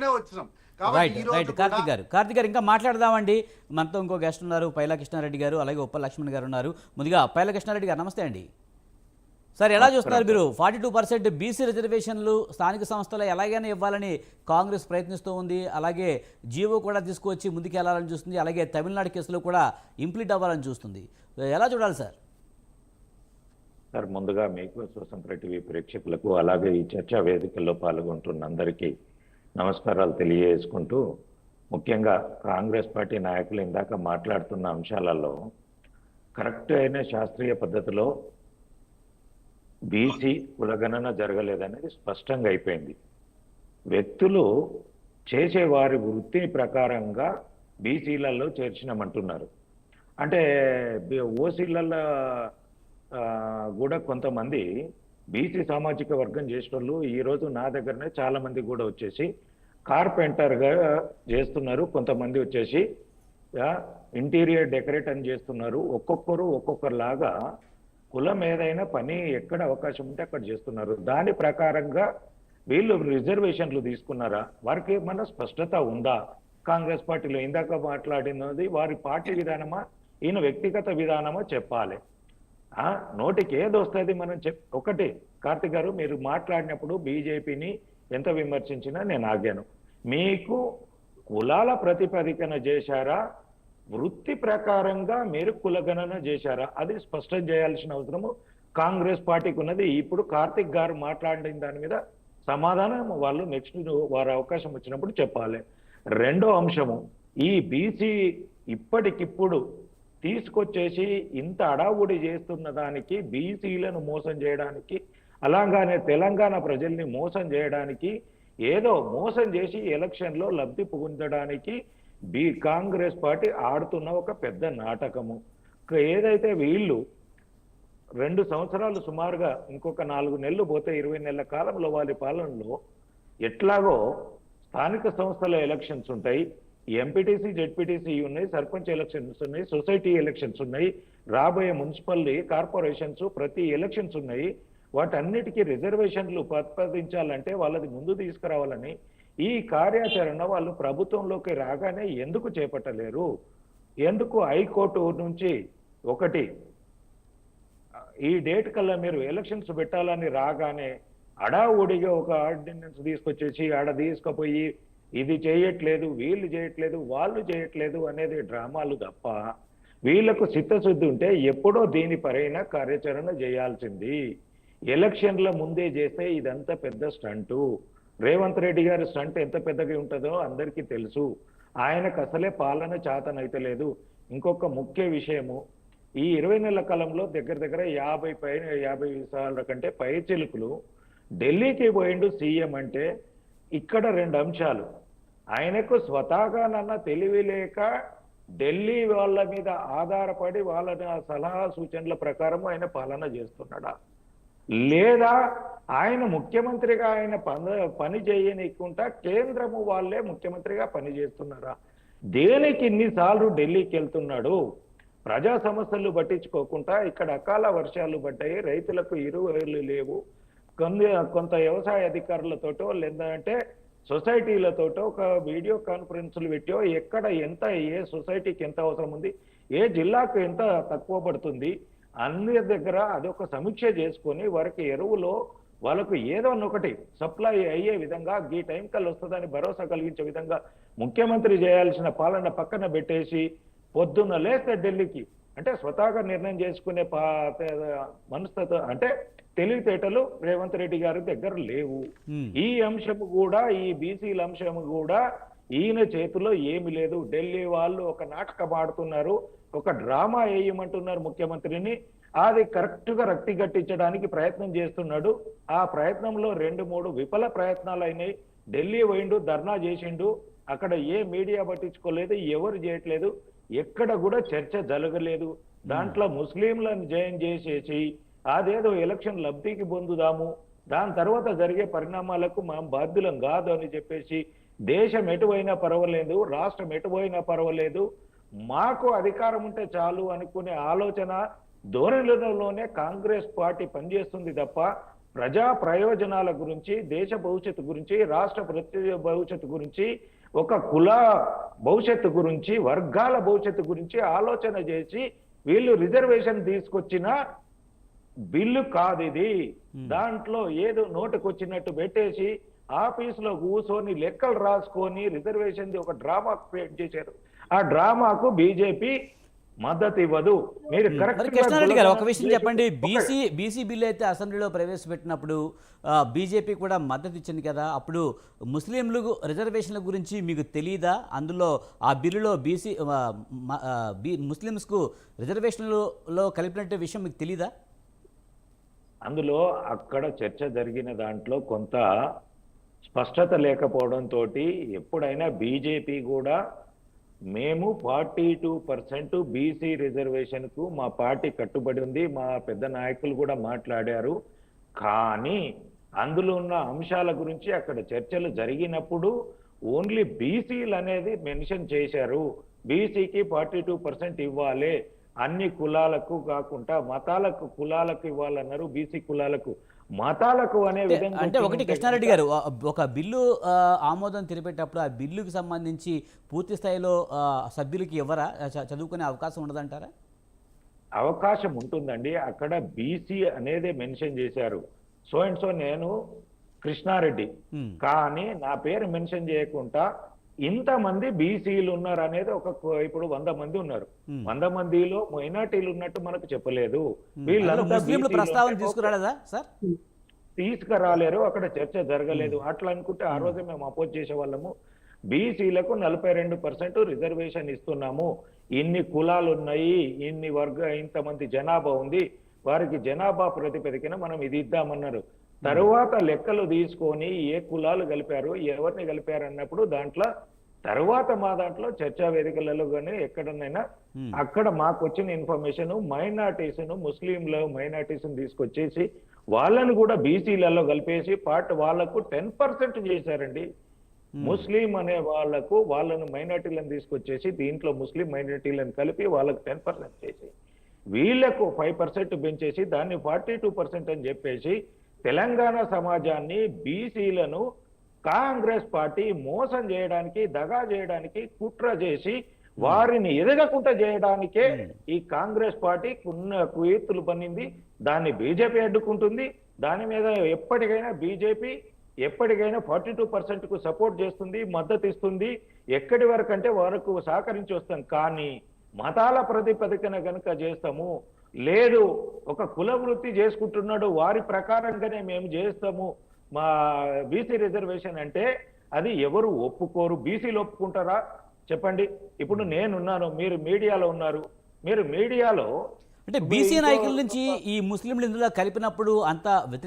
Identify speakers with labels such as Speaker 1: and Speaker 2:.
Speaker 1: వచ్చినాం కాబట్టి
Speaker 2: రైట్
Speaker 1: ఈ రోజు
Speaker 2: రైట్
Speaker 1: కూడా
Speaker 2: కార్తిక్ గారు ఇంకా మాట్లాడదామండి. మనతో ఇంకో గెస్ట్ ఉన్నారు, పైలా కృష్ణారెడ్డి గారు, అలాగే ఉప్పల లక్ష్మణ్ గారు ఉన్నారు. ముందుగా పైలా కృష్ణారెడ్డి గారు నమస్తే అండి. సార్ ఎలా చూస్తున్నారు మీరు? 42% బీసీ రిజర్వేషన్లు స్థానిక సంస్థలు ఎలాగైనా ఇవ్వాలని కాంగ్రెస్ ప్రయత్నిస్తూ ఉంది. అలాగే జీవో కూడా తీసుకువచ్చి ముందుకు వెళ్ళాలని చూస్తుంది. అలాగే తమిళనాడు కేసులో కూడా ఇంప్లీట్ అవ్వాలని చూస్తుంది. ఎలా చూడాలి సార్?
Speaker 3: సార్, ముందుగా మీకు స్వతంత్ర టీవీ ప్రేక్షకులకు అలాగే ఈ చర్చా వేదికల్లో పాల్గొంటున్న అందరికీ నమస్కారాలు తెలియజేసుకుంటూ, ముఖ్యంగా కాంగ్రెస్ పార్టీ నాయకులు ఇందాక మాట్లాడుతున్న అంశాలలో కరెక్ట్ అయిన శాస్త్రీయ పద్ధతిలో బీసీ కులగణన జరగలేదనేది స్పష్టంగా అయిపోయింది. వ్యక్తులు చేసే వారి వృత్తి ప్రకారంగా బీసీలలో చేర్చినామంటున్నారు. అంటే ఓసీలలో కూడా కొంతమంది బీసీ సామాజిక వర్గం చేసిన వాళ్ళు ఈరోజు నా దగ్గరనే చాలా మంది కూడా వచ్చేసి కార్పెంటర్గా చేస్తున్నారు. కొంతమంది వచ్చేసి ఇంటీరియర్ డెకరేట్ అని చేస్తున్నారు. ఒక్కొక్కరులాగా కులం ఏదైనా పని ఎక్కడ అవకాశం ఉంటే అక్కడ చేస్తున్నారు. దాని ప్రకారంగా వీళ్ళు రిజర్వేషన్లు తీసుకున్నారా? వారికి ఏమన్నా స్పష్టత ఉందా? కాంగ్రెస్ పార్టీలో ఇందాక మాట్లాడినది వారి పార్టీ విధానమా, ఈయన వ్యక్తిగత విధానమా చెప్పాలి. నోటికి ఏది వస్తుంది మనం ఒకటి కార్తిక్ గారు, మీరు మాట్లాడినప్పుడు బీజేపీని ఎంత విమర్శించినా నేను ఆగాను. మీకు కులాల ప్రతిపాదికన చేశారా, వృత్తి ప్రకారంగా మీరు కులగణన చేశారా? అది స్పష్టం చేయాల్సిన అవసరము కాంగ్రెస్ పార్టీకి ఉన్నది. ఇప్పుడు కార్తిక్ గారు మాట్లాడిన దాని మీద సమాధానం వాళ్ళు నెక్స్ట్ వారు అవకాశం వచ్చినప్పుడు చెప్పాలి. రెండో అంశము, ఈ బీసీ ఇప్పటికిప్పుడు తీసుకొచ్చేసి ఇంత అడావుడి చేస్తున్న దానికి, బీసీలను మోసం చేయడానికి, అలాగానే తెలంగాణ ప్రజల్ని మోసం చేయడానికి, ఏదో మోసం చేసి ఎలక్షన్లో లబ్ధి పొందడానికి కాంగ్రెస్ పార్టీ ఆడుతున్న ఒక పెద్ద నాటకము. ఏదైతే వీళ్ళు 2 సంవత్సరాలు సుమారుగా ఇంకొక 4 నెలలు పోతే 20 నెలల కాలంలో వాళ్ళ పాలనలో ఎట్లాగో స్థానిక సంస్థల ఎలక్షన్స్ ఉంటాయి, ఎంపీటీసీ జెడ్పీటీసీ ఉన్నాయి, సర్పంచ్ ఎలక్షన్స్ ఉన్నాయి, సొసైటీ ఎలక్షన్స్ ఉన్నాయి, రాబోయే మున్సిపల్ కార్పొరేషన్స్ ప్రతి ఎలక్షన్స్ ఉన్నాయి. వాటన్నిటికీ రిజర్వేషన్లు ప్రతిపాదించాలంటే వాళ్ళది ముందు తీసుకురావాలని ఈ కార్యాచరణ వాళ్ళు ప్రభుత్వంలోకి రాగానే ఎందుకు చేపట్టలేరు? ఎందుకు హైకోర్టు నుంచి ఒకటి ఈ డేట్ కల్లా మీరు ఎలక్షన్స్ పెట్టాలని రాగానే అడావుడిగా ఒక ఆర్డినెన్స్ తీసుకొచ్చేసి ఆడ తీసుకుపోయి ఇది చేయట్లేదు, వీళ్ళు చేయట్లేదు, వాళ్ళు చేయట్లేదు అనేది డ్రామాలు తప్ప, వీళ్లకు చిత్తశుద్ధి ఉంటే ఎప్పుడో దీనిపైన కార్యాచరణ చేయాల్సింది. ఎలక్షన్ల ముందే చేస్తే ఇదంతా పెద్ద స్టంటు. రేవంత్ రెడ్డి గారి స్టంట్ ఎంత పెద్దగా ఉంటుందో అందరికీ తెలుసు. ఆయనకు అసలే పాలన చేతనైతలేదు. ఇంకొక ముఖ్య విషయము, ఈ 20 నెలల కాలంలో దగ్గర 50 సార్ల కంటే పై చిలుకులు ఢిల్లీకి పోయిండు సీఎం అంటే ఇక్కడ 2 అంశాలు. ఆయనకు స్వతహాగానన్న తెలివి లేక ఢిల్లీ వాళ్ళ మీద ఆధారపడి వాళ్ళ సలహా సూచనల ప్రకారం ఆయన పాలన చేస్తున్నాడా, లేదా ఆయన ముఖ్యమంత్రిగా ఆయన పని చేయనీయకుండా కేంద్రము వాళ్ళే ముఖ్యమంత్రిగా పని చేస్తున్నారా? దేనికి ఇన్నిసార్లు ఢిల్లీకి వెళ్తున్నాడు? ప్రజా సమస్యలు పట్టించుకోకుండా ఇక్కడ అకాల వర్షాలు పడ్డాయి, రైతులకు ఇరువులు లేవు, కొంత వ్యవసాయ అధికారులతోటో లేదంటే సొసైటీలతోటో ఒక వీడియో కాన్ఫరెన్స్లు పెట్టో ఎక్కడ ఎంత, ఏ సొసైటీకి ఎంత అవసరం ఉంది, ఏ జిల్లాకు ఎంత తక్కువ పడుతుంది, అన్ని దగ్గర అదొక సమీక్ష చేసుకొని వారికి ఎరువులో వాళ్ళకు ఏదో ఒకటి సప్లై అయ్యే విధంగా ఈ టైం కల్లా వస్తుందని భరోసా కలిగించే విధంగా ముఖ్యమంత్రి చేయాల్సిన పాలన పక్కన పెట్టేసి పొద్దున్న లేస్తే ఢిల్లీకి అంటే స్వతహాగా నిర్ణయం చేసుకునే మనస్తత్వ అంటే తెలివితేటలు రేవంత్ రెడ్డి గారి దగ్గర లేవు. ఈ అంశము కూడా, ఈ బీసీల అంశము కూడా ఈయన చేతిలో ఏమి లేదు. ఢిల్లీ వాళ్ళు ఒక నాటకం ఆడుతున్నారు, ఒక డ్రామా వేయమంటున్నారు ముఖ్యమంత్రిని. అది కరెక్ట్ గా రక్తి గట్టించడానికి ప్రయత్నం చేస్తున్నాడు. ఆ ప్రయత్నంలో 2-3 విఫల ప్రయత్నాలు అయినాయి. ఢిల్లీ పోయిండు, ధర్నా చేసిండు, అక్కడ ఏ మీడియా పట్టించుకోలేదు, ఎవరు చేయట్లేదు, ఎక్కడ కూడా చర్చ జరగలేదు. దాంట్లో ముస్లింలను జయం చేసేసి అదేదో ఎలక్షన్ లబ్ధికి పొందుదాము, దాని తర్వాత జరిగే పరిణామాలకు మనం బాధ్యులం కాదు అని చెప్పేసి దేశం ఎటువైనా పర్వాలేదు, రాష్ట్రం ఎటువైనా పర్వాలేదు, మాకు అధికారం ఉంటే చాలు అనుకునే ఆలోచన ధోరణిలోనే కాంగ్రెస్ పార్టీ పనిచేస్తుంది తప్ప ప్రజా ప్రయోజనాల గురించి, దేశ భవిష్యత్తు గురించి, రాష్ట్ర భవిష్యత్తు గురించి, ఒక కుల భవిష్యత్తు గురించి, వర్గాల భవిష్యత్తు గురించి ఆలోచన చేసి వీళ్ళు రిజర్వేషన్ తీసుకొచ్చిన బిల్లు కాదు ఇది. దాంట్లో ఏదో నోటుకొచ్చినట్టు పెట్టేసి ఆఫీసులో కూర్చొని లెక్కలు రాసుకొని రిజర్వేషన్ ఒక డ్రామా క్రియేట్ చేశారు. ఆ డ్రామాకు బీజేపీ మద్దతు ఇవ్వదు. మీరు
Speaker 2: మరి
Speaker 3: కరెక్ట్
Speaker 2: కృష్ణారెడ్డి గారు ఒక విషయం చెప్పండి, బీసీ బిల్లు అయితే అసెంబ్లీలో ప్రవేశపెట్టినప్పుడు బీజేపీ కూడా మద్దతు ఇచ్చింది కదా, అప్పుడు ముస్లింలు రిజర్వేషన్ల గురించి మీకు తెలియదా? అందులో ఆ బిల్లులో ముస్లిమ్స్కు రిజర్వేషన్లలో కలిపినట్టు విషయం మీకు తెలీదా?
Speaker 3: అందులో అక్కడ చర్చ జరిగిన దాంట్లో కొంత స్పష్టత లేకపోవడంతో ఎప్పుడైనా బీజేపీ కూడా మేము 42% బీసీ రిజర్వేషన్ కు మా పార్టీ కట్టుబడి ఉంది, మా పెద్ద నాయకులు కూడా మాట్లాడారు. కానీ అందులో ఉన్న అంశాల గురించి అక్కడ చర్చలు జరిగినప్పుడు ఓన్లీ బీసీలు అనేది మెన్షన్ చేశారు. బీసీకి 42% ఇవ్వాలి, అన్ని కులాలకు కాకుండా మతాలకు కులాలకు ఇవ్వాలన్నారు. బీసీ కులాలకు మతాలకు అనే విధంగా
Speaker 2: అంటే ఒకటి కృష్ణారెడ్డి గారు, ఒక బిల్లు ఆమోదం తెలిపేటప్పుడు ఆ బిల్లుకి సంబంధించి పూర్తి స్థాయిలో సభ్యులకి ఎవరా చదువుకునే అవకాశం ఉండదంటారా?
Speaker 3: అవకాశం ఉంటుందండి. అక్కడ బీసీ అనేది మెన్షన్ చేశారు. సో అండ్ సో నేను కృష్ణారెడ్డి, కానీ నా పేరు మెన్షన్ చేయకుండా ఇంతమంది బీసీలు ఉన్నారు అనేది ఇప్పుడు 100 మంది ఉన్నారు. 100 మందిలో మైనార్టీలు ఉన్నట్టు మనకు చెప్పలేదు. వీళ్ళంతా
Speaker 2: ప్రస్తావన తీసుకురాలేదా సార్?
Speaker 3: తీసుకురాలేరు, అక్కడ చర్చ జరగలేదు. అట్లా అనుకుంటే ఆ రోజు మేము అపోజ్ చేసే వాళ్ళము. బీసీలకు 42% రిజర్వేషన్ ఇస్తున్నాము, ఇన్ని కులాలు ఉన్నాయి, ఇంతమంది జనాభా ఉంది, వారికి జనాభా ప్రతిపదికన మనం ఇది ఇద్దామన్నారు. తరువాత లెక్కలు తీసుకొని ఏ కులాలు కలిపారు, ఎవరిని కలిపారు అన్నప్పుడు దాంట్లో తర్వాత మా దాంట్లో చర్చా వేదికలలో కానీ ఎక్కడనైనా అక్కడ మాకు వచ్చిన ఇన్ఫర్మేషన్ ముస్లింలు మైనార్టీస్ తీసుకొచ్చేసి వాళ్ళని కూడా బీసీలలో కలిపేసి వాళ్లకు 10% చేశారండి. ముస్లిం అనే వాళ్ళను మైనార్టీలను తీసుకొచ్చేసి దీంట్లో ముస్లిం మైనార్టీలను కలిపి వాళ్ళకు 10% చేసి వీళ్లకు 5% పెంచేసి దాన్ని 42% అని చెప్పేసి తెలంగాణ సమాజాన్ని, బీసీలను కాంగ్రెస్ పార్టీ మోసం చేయడానికి, దగా చేయడానికి కుట్ర చేసి వారిని ఎదగకుండా చేయడానికే ఈ కాంగ్రెస్ పార్టీ కుయుక్తులు పన్నింది. దాన్ని బీజేపీ అడ్డుకుంటుంది. దాని మీద ఎప్పటికైనా బీజేపీ 42% కు సపోర్ట్ చేస్తుంది, మద్దతు ఇస్తుంది. ఎక్కడి వరకు అంటే వరకు సహకరించి వస్తాం. కానీ మతాల ప్రతిపదికన గనుక చేస్తాము, లేదు ఒక కుల వృత్తి చేసుకుంటున్నాడు వారి ప్రకారంగానే మేము చేస్తాము మా బీసీ రిజర్వేషన్ అంటే అది ఎవరు ఒప్పుకోరు. బీసీలు ఒప్పుకుంటారా చెప్పండి? ఇప్పుడు నేనున్నాను, మీరు మీడియాలో ఉన్నారు, మీరు మీడియాలో
Speaker 2: అంటే బీసీ నాయకుల నుంచి ఈ ముస్లింలు ఇందులో కలిపినప్పుడు అంత వ్యతిరేక